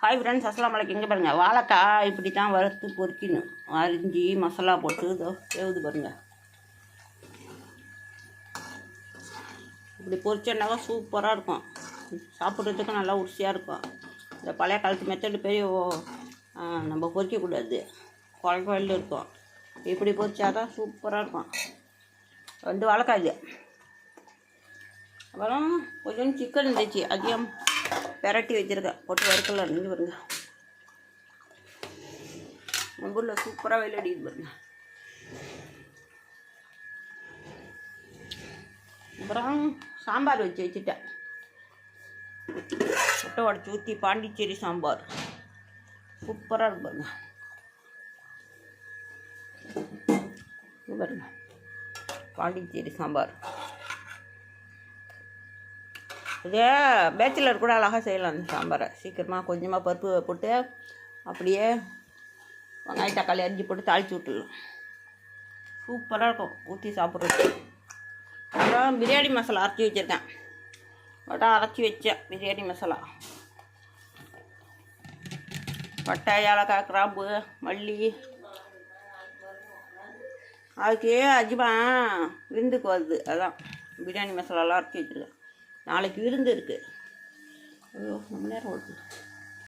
Hi friends, அஸ்ஸலாமு அலைக்கும். இங்கே பாருங்கள், வாழைக்காய் இப்படி தான் வறுத்து பொரிக்கணும். அரிஞ்சி மசாலா போட்டு வேவுது பாருங்கள். இப்படி பொரிச்சோன்னாக்கா சூப்பராக இருக்கும், சாப்பிட்றதுக்கும் நல்லா ருசியாக இருக்கும். இந்த பழைய காலத்து மெத்தடு பெரிய நம்ம பொரிக்கக்கூடாது, குழல் இருக்கும். இப்படி பொரிச்சாதான் சூப்பராக இருக்கும். 2 வாழைக்காய் இது. அப்புறம் கொஞ்சம் சிக்கன் இருந்துச்சு, அதையும் பெரட்டி வச்சுருக்கேன், போட்டு வறுக்கலாம். நீங்கள் பாருங்க, நம்ம ஊரில் சூப்பராக வெயில் அடிக்குது பாருங்க. அப்புறம் சாம்பார் வச்சுட்டேன், முட்டை உடச்சி ஊற்றி பாண்டிச்சேரி சாம்பார் சூப்பராக இருக்கு பாருங்க. பாருங்க, பாண்டிச்சேரி சாம்பார். இதே பேச்சுலர் கூட அழகாக செய்யலாம். அந்த சாம்பாரை சீக்கிரமாக கொஞ்சமாக பருப்பு போட்டு அப்படியே வெங்காயம் தக்காளி அரிஞ்சு போட்டு தாளித்து விட்டுடலாம். சூப்பராக இருக்கும் ஊற்றி சாப்பிட்றது. அப்புறம் பிரியாணி மசாலா அரைச்சி வச்சுருக்கேன், பட்டா அரைச்சி வச்சேன். பிரியாணி மசாலா பட்டை, ஏலக்காய், கிராம்பு, மல்லி, அதுக்கு அஜிமா விருந்துக்கு வருது. அதான் பிரியாணி மசாலாலாம் அரைச்சி வச்சுருக்கேன். நாளைக்கு விருந்து இருக்குது. ஐயோ, ரொம்ப நேரம் ஓடுது.